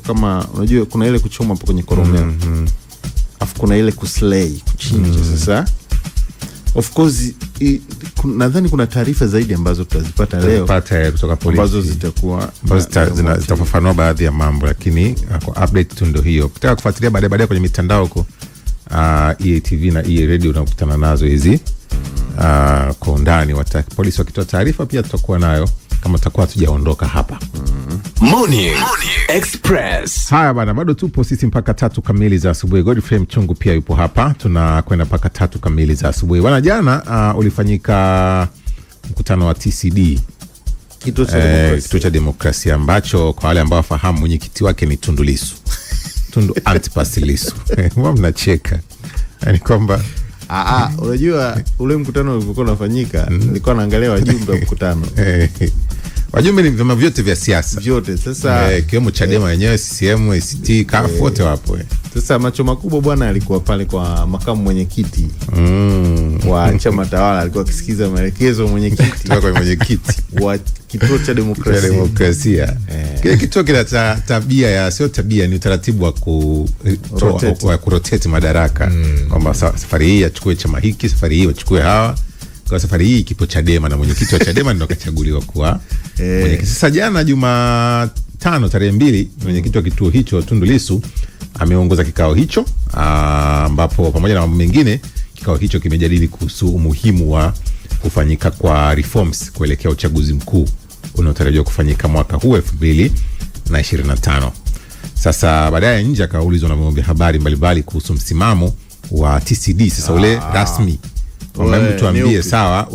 kama unajua kuna ile kuchoma hapo kwenye koromeo. Afu kuna ile kuslay, kuchinja. Sasa of course nadhani kuna taarifa zaidi ambazo tutazipata leo kutoka polisi ambazo zitakuwa zitafafanua baadhi ya mambo, lakini kwa update tu ndio hiyo. Ukitaka kufuatilia baadaye kwenye mitandao huko EATV na EA Radio unakutana nazo hizi kwa undani. Polisi wakitoa taarifa pia tutakuwa nayo kama tutakuwa tujaondoka hapa. Morning Express. Haya bana, bado tupo sisi mpaka 3 kamili za asubuhi. Godfrey Mchungu pia yupo hapa. Tunakwenda mpaka 3 kamili za asubuhi. Bwana, jana ulifanyika mkutano wa TCD, kituo cha demokrasia ambacho kwa wale ambao wafahamu mwenyekiti wake ni Tundu Lissu. Tundu Antipas Lissu. Mnacheka. Yaani kwamba unajua ule mkutano ulivyokuwa unafanyika, nilikuwa naangalia wajumbe wa mkutano. Wajumbe ni vyama vyote vya siasa. Vyote. Sasa kiwemo Chadema yenyewe, CCM, ACT, CUF wote wapo. Sasa macho makubwa bwana alikuwa pale kwa makamu mwenyekiti wa chama tawala, alikuwa akisikiza maelekezo mwenyekiti wa kituo cha demokrasia. Kile kituo kina tabia sio tabia, ni utaratibu wa kurotate madaraka. Kwamba safari hii achukue chama hiki, safari hii wachukue hawa. Kwa safari hii kipo Chadema na mwenyekiti wa Chadema ndio akachaguliwa kuwa mwenyekiti. Sasa jana Jumatano tarehe 2, mwenyekiti wa kituo hicho Tundu Lissu ameongoza kikao hicho, ambapo pamoja na mambo mengine kikao hicho kimejadili kuhusu umuhimu wa kufanyika kwa reforms kuelekea uchaguzi mkuu unaotarajiwa kufanyika mwaka huu 2025. Sasa baadaye nje akaulizwa na vyombo vya habari mbalimbali kuhusu msimamo wa TCD. Sasa ule rasmi mtu tuambie, sawa,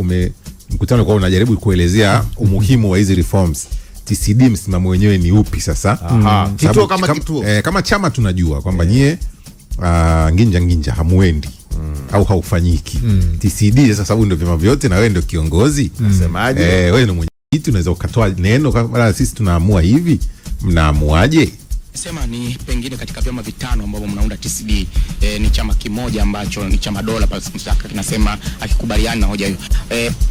mkutano kwa unajaribu kuelezea umuhimu wa hizi reforms, TCD msimamo wenyewe ni upi sasa? Kituo kama kituo. Kama chama tunajua kwamba nyie nginja hamuendi au haufanyiki. TCD sasa sababu ndio vyama vyote na wewe ndio kiongozi. Nasemaje? Wewe ndio mwenyekiti, unaweza ukatoa neno kama sisi tunaamua hivi, mnaamuaje? Sema ni pengine katika vyama vitano ambavyo mnaunda TCD, ni chama kimoja ambacho ni chama dola pale msaka kinasema akikubaliana na hoja hiyo.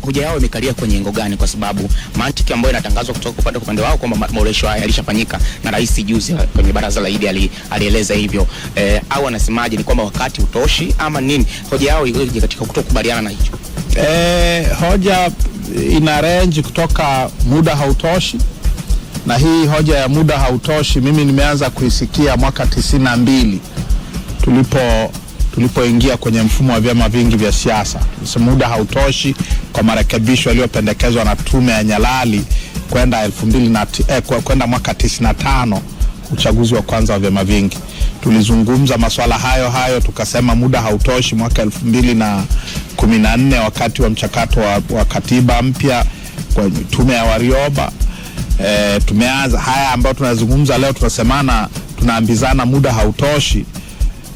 Hoja yao imekalia kwenye engo gani? Kwa sababu mantiki ambayo inatangazwa kutoka upande wao kwamba maboresho haya yalishafanyika na rais juzi kwenye baraza la Idi alieleza hivyo, au anasemaje, ni kwamba wakati utoshi ama nini? Hoja yao iko katika kutokubaliana na hicho. Hoja ina range kutoka muda hautoshi, na hii hoja ya muda hautoshi mimi nimeanza kuisikia mwaka 92 tulipoingia kwenye mfumo wa vyama vingi vya siasa. Muda hautoshi kwa marekebisho yaliyopendekezwa na tume ya Nyalali kwenda kwenda mwaka 95, uchaguzi wa kwanza wa vyama vingi. Tulizungumza masuala hayo tukasema muda hautoshi mwaka 2014 wakati wa mchakato wa katiba mpya kwa tume ya Warioba. Tumeanza haya ambayo tunazungumza leo, tunasemana tunaambizana muda hautoshi,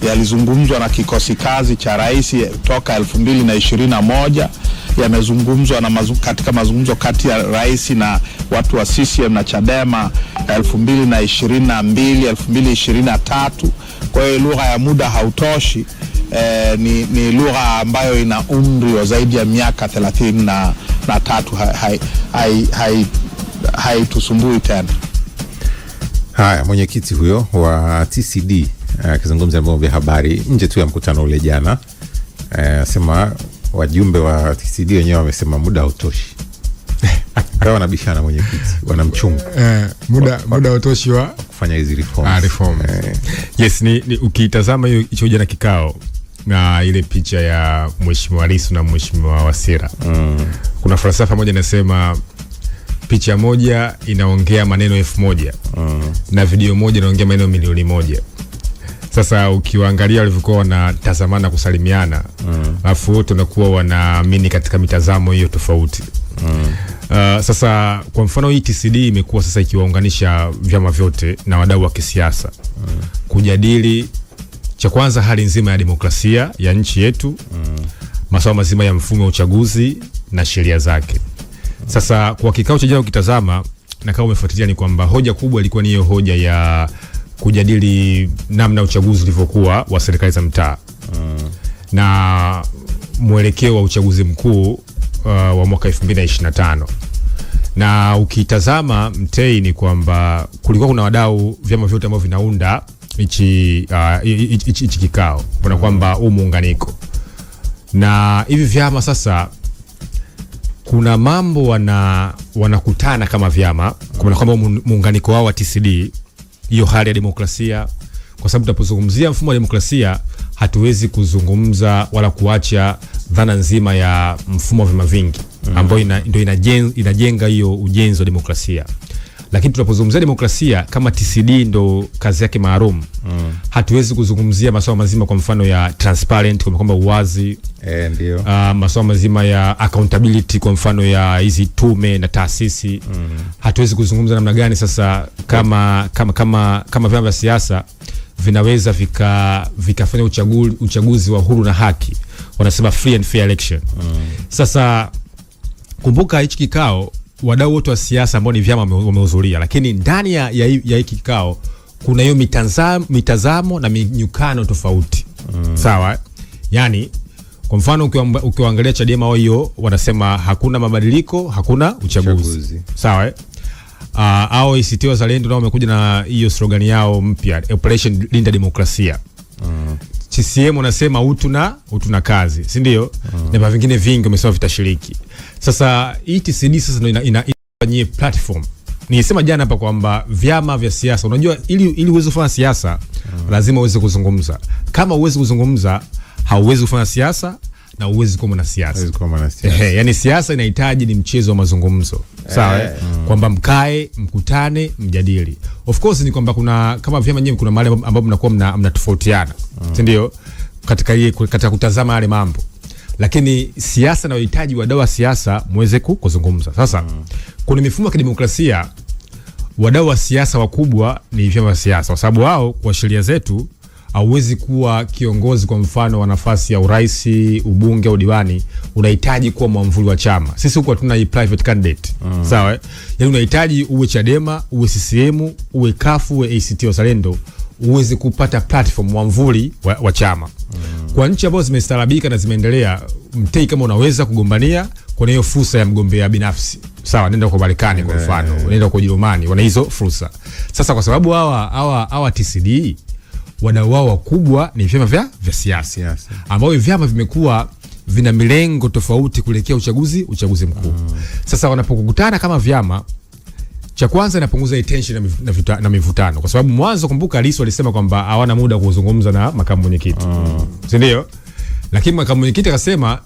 yalizungumzwa na kikosi kazi cha rais toka 2021, yamezungumzwa na katika mazungumzo kati ya rais na watu wa CCM na Chadema 2022 2023. Kwa hiyo lugha ya muda hautoshi ni lugha ambayo ina umri wa zaidi ya miaka 33. Haitusumbui tena. Haya, mwenyekiti huyo wa TCD akizungumza na vyombo vya habari nje tu ya mkutano ule jana, sema wajumbe wa TCD wenyewe wamesema muda hautoshi. Kwa wanabishana mwenyekiti, wanamchunga muda hautoshi wa kufanya hizi reforms. Yes, ni ukitazama hiyo jana kikao na ile picha ya Mheshimiwa Lissu na Mheshimiwa Wasira, kuna falsafa moja inasema picha moja inaongea maneno 1000 na video moja inaongea maneno milioni 1. Sasa ukiwaangalia walivyokuwa wanatazamana kusalimiana, alafu wote wanakuwa wanaamini katika mitazamo hiyo tofauti. Sasa kwa mfano hii TCD imekuwa sasa ikiwaunganisha vyama vyote na wadau wa kisiasa kujadili, cha kwanza, hali nzima ya demokrasia ya nchi yetu, masuala mazima ya mfumo wa uchaguzi na sheria zake. Sasa kwa kikao cha jana ukitazama na kama umefuatilia, ni kwamba hoja kubwa ilikuwa ni hiyo hoja ya kujadili namna uchaguzi ulivyokuwa wa serikali za mtaa na mwelekeo wa uchaguzi mkuu wa mwaka 2025. Na ukitazama Mtei ni kwamba kulikuwa kuna wadau vyama vyote ambavyo vinaunda hichi kikao. Kuna kwamba huu muunganiko. Na hivi vyama sasa kuna mambo wanakutana kama vyama, kuna kwamba muunganiko wao wa TCD, hiyo hali ya demokrasia, kwa sababu tunapozungumzia mfumo wa demokrasia hatuwezi kuzungumza wala kuacha dhana nzima ya mfumo wa vyama vingi ambayo ndio inajenga hiyo ujenzi wa demokrasia. Lakini tunapozungumzia demokrasia kama TCD ndo kazi yake maalum, hatuwezi kuzungumzia masuala mazima kwa mfano ya transparent, kwa kwamba uwazi, ndio masuala mazima ya accountability, kwa mfano ya hizi tume na taasisi. Hatuwezi kuzungumza namna gani sasa kama vyama vya siasa vinaweza vikafanya uchaguzi wa huru na haki, wanasema free and fair election. Sasa kumbuka hichi kikao wadau wote wa siasa ambao ni vyama wamehudhuria, lakini ndani ya hiki kikao kuna hiyo mitazamo na minyukano tofauti. Sawa? Yani kwa mfano ukiangalia Chadema wao hiyo wanasema hakuna mabadiliko, hakuna uchaguzi. Sawa? Au ACT Wazalendo nao wamekuja na hiyo slogan yao mpya, Operation Linda Demokrasia. CCM wanasema utu na kazi, si ndio? Na vyama vingine vingi wamesema vitashiriki. Sasa hii TCD sasa ndio inafanyia platform. Nilisema jana hapa kwamba vyama vya siasa, unajua ili uweze kufanya siasa lazima uweze kuzungumza. Kama uweze kuzungumza, hauwezi kufanya siasa na uwezi kuwa mwanasiasa. Yani siasa inahitaji ni mchezo wa mazungumzo. Sawa? Kwamba mkae, mkutane, mjadili. Of course ni kwamba kuna kama vyama nyewe kuna mahali ambapo mnakuwa mnatofautiana. Si ndio? Katika kutazama yale mambo. Lakini siasa inahitaji wadau wa siasa muweze kuzungumza. Sasa kuna mifumo ya kidemokrasia, wadau wa siasa wakubwa ni vyama vya siasa, kwa sababu wao kwa sheria zetu hauwezi kuwa kiongozi kwa mfano wa nafasi ya urais, ubunge au diwani, unahitaji kuwa mwamvuli wa chama. Sisi huko hatuna hii private candidate. Sawa? Yaani unahitaji uwe Chadema, uwe CCM, uwe CUF, uwe ACT Wazalendo, uweze kupata platform mwamvuli wa chama. Kwa nchi ambazo zimestarabika na zimeendelea, Mtei kama unaweza kugombania kuna hiyo fursa ya mgombea binafsi. Sawa, nenda kwa Marekani kwa mfano, nenda kwa Ujerumani, wana hizo fursa. Sasa kwa sababu hawa TCD wadau wao wakubwa ni vyama vya siasa, ambao vyama vimekuwa vina milengo tofauti kuelekea uchaguzi mkuu. Sasa wanapokutana kama vyama, cha kwanza inapunguza tension na mivutano, kwa sababu mwanzo kumbuka Lissu alisema kwamba hawana muda kuzungumza na makamu mwenyekiti. Si ndio? Lakini makamu mwenyekiti akasema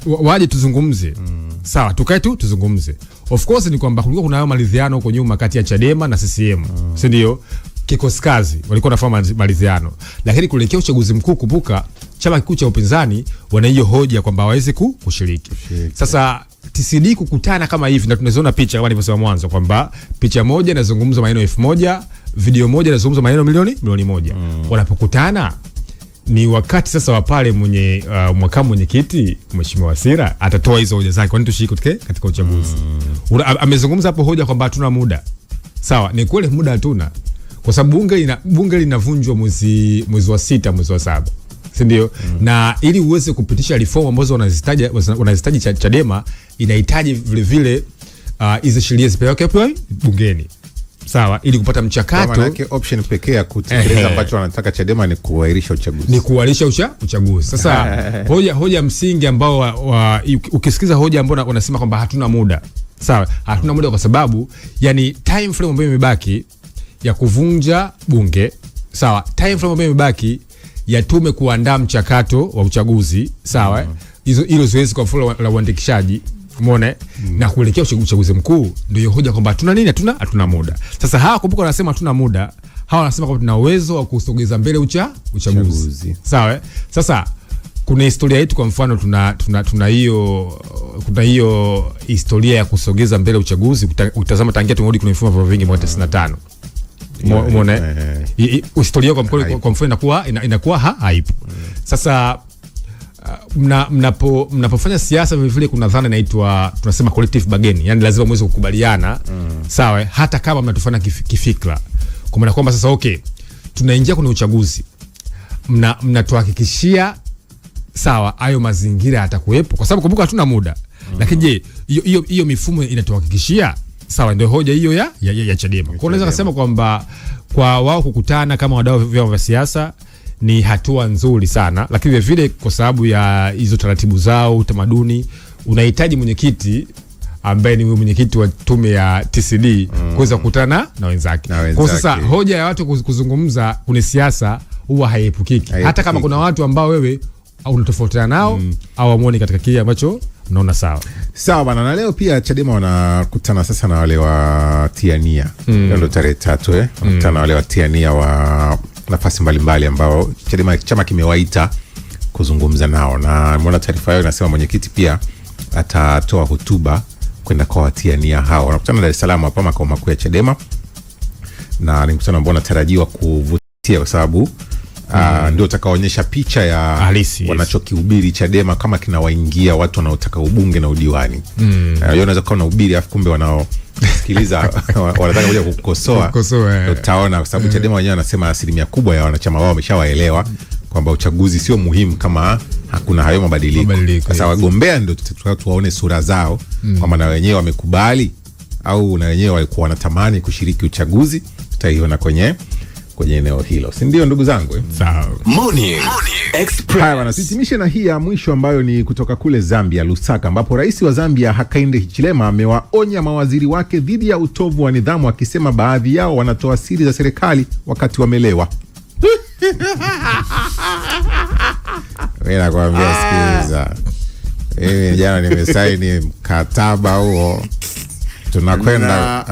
waje tuzungumze. Sawa, tukae tuzungumze. Of course ni kwamba kulikuwa kuna maridhiano huko nyuma kati ya Chadema na CCM. Si ndio? Kikosi kazi walikuwa wanafanya maridhiano, lakini kuelekea uchaguzi mkuu kumbuka chama kikuu cha upinzani wana hiyo hoja kwamba hawawezi kushiriki. Sasa TCD kukutana kama hivi, na tunaziona picha kama nilivyosema mwanzo kwamba picha moja inazungumza maneno 1000, video moja inazungumza maneno milioni 1. Wanapokutana ni wakati sasa wa pale mwenye makamu mwenyekiti Mheshimiwa Wasira atatoa hizo hoja zake, kwani tushiriki katika uchaguzi. Amezungumza hapo hoja kwamba hatuna muda. Sawa, ni kweli muda hatuna, kwa sababu bunge linavunjwa mwezi wa 6, mwezi wa 7. Si ndio? Na ili uweze kupitisha reform ambazo wanazitaji Chadema, inahitaji vile vile hizo sheria zipelekwe bungeni. Sawa, ili kupata mchakato. Maana yake option pekee ya kutekeleza ambacho wanataka Chadema ni kuahirisha uchaguzi. Sasa hoja msingi ambao ukisikiza hoja ambao wanasema kwamba hatuna muda. Sawa, hatuna muda kwa sababu yani time frame ambayo imebaki ya kuvunja bunge. Sawa, time frame ambayo imebaki ya tume kuandaa mchakato wa uchaguzi. Sawa, hilo zoezi kwa mfumo la uandikishaji, umeona, na kuelekea uchaguzi mkuu, ndio hoja kwamba hatuna muda. Sasa hawa kumbuka wanasema hatuna muda, hawa wanasema kwamba tuna uwezo wa kusogeza mbele uchaguzi. Sawa, sasa kuna historia yetu, kwa mfano tuna hiyo historia ya kusogeza mbele uchaguzi. Utazama tangia tumerudi kwenye mfumo wa vingi mwaka 95. Umeona historia kwa mfano inakuwa haipo. Sasa mnapofanya siasa vile vile kuna dhana inaitwa tunasema collective bargaining, yani lazima muweze kukubaliana. Sawa, hata kama mnatofana kifikra, kwa maana kwamba sasa tunaingia kwenye uchaguzi, mnatuhakikishia sawa hayo mazingira yatakuwepo, kwa sababu kumbuka hatuna muda. Lakini je, hiyo mifumo inatuhakikishia sawa, ndio hoja hiyo ya Chadema. Kwa unaweza kusema kwamba kwa wao kukutana kama wadau wa vyama vya siasa ni hatua nzuri sana, lakini vile vile kwa sababu ya hizo taratibu zao, utamaduni, unahitaji mwenyekiti ambaye ni mwenyekiti wa tume ya TCD kuweza kukutana na wenzake. Kwa sasa hoja ya watu kuzungumza kwenye siasa huwa haiepukiki. Hata kama kuna watu ambao wewe au unatofautiana nao au amuone katika kile ambacho unaona sawa. Sawa bana, na leo pia Chadema wanakutana sasa na wale wa tiania. Ndio tarehe 3 wanakutana na wale wa tiania wa nafasi mbalimbali ambao Chadema chama kimewaita kuzungumza nao, na mbona taarifa yao inasema mwenyekiti pia atatoa hotuba kwenda kwa watiania hao. Wanakutana Dar es Salaam hapa makao makuu ya Chadema, na ni mkutano ambao unatarajiwa kuvutia kwa sababu ndio utakaoonyesha picha ya halisi, wanachokihubiri Chadema kama kinawaingia watu wanaotaka ubunge na udiwani. Unaweza kuwa na ubiri afu kumbe wanaosikiliza wanataka kuja kukosoa. Utaona kwa sababu Chadema wenyewe wanasema 1% kubwa ya wanachama wao wameshawaelewa kwamba uchaguzi sio muhimu kama hakuna hayo mabadiliko. Sasa wagombea ndio tuwaone sura zao kwamba na wenyewe wamekubali au na wenyewe walikuwa wanatamani kushiriki uchaguzi. Tutaiona kwenye eneo hilo, si ndio ndugu zangu? Sawa. Morning Express. Haya bana, sitimishe na hii ya mwisho ambayo ni kutoka kule Zambia, Lusaka, ambapo rais wa Zambia Hakainde Hichilema amewaonya mawaziri wake dhidi ya utovu wa nidhamu, akisema baadhi yao wanatoa siri za serikali wakati wamelewa. Mimi nakwambia, sikiliza, mimi jana nimesaini mkataba huo, tunakwenda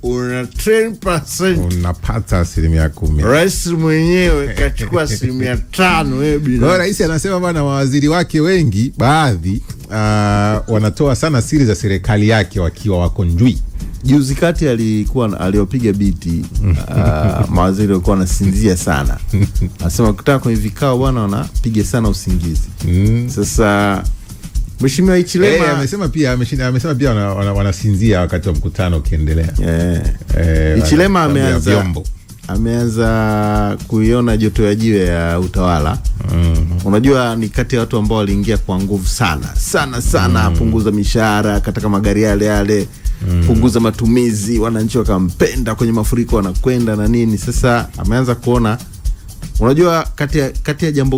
una 10%, unapata 10%. Rais mwenyewe kachukua 5%. Wewe binafsi. Kwa rais anasema bwana, mawaziri wake wengi baadhi wanatoa sana siri za serikali yake wakiwa wako njui. Juzi kati aliopiga biti mawaziri walikuwa wanasinzia sana. Anasema kutaka kwenye vikao bwana wanapiga sana usingizi. Sasa Mheshimiwa Hichilema amesema pia wanasinzia wakati wa mkutano ukiendelea. Hichilema ameanza kuiona joto ya jiwe ya utawala. Unajua ni kati ya watu ambao waliingia kwa nguvu sana, punguza mishahara, kataka magari yale, punguza matumizi, wananchi wakampenda, kwenye mafuriko wanakwenda na nini. Sasa ameanza kuona, unajua kati ya jambo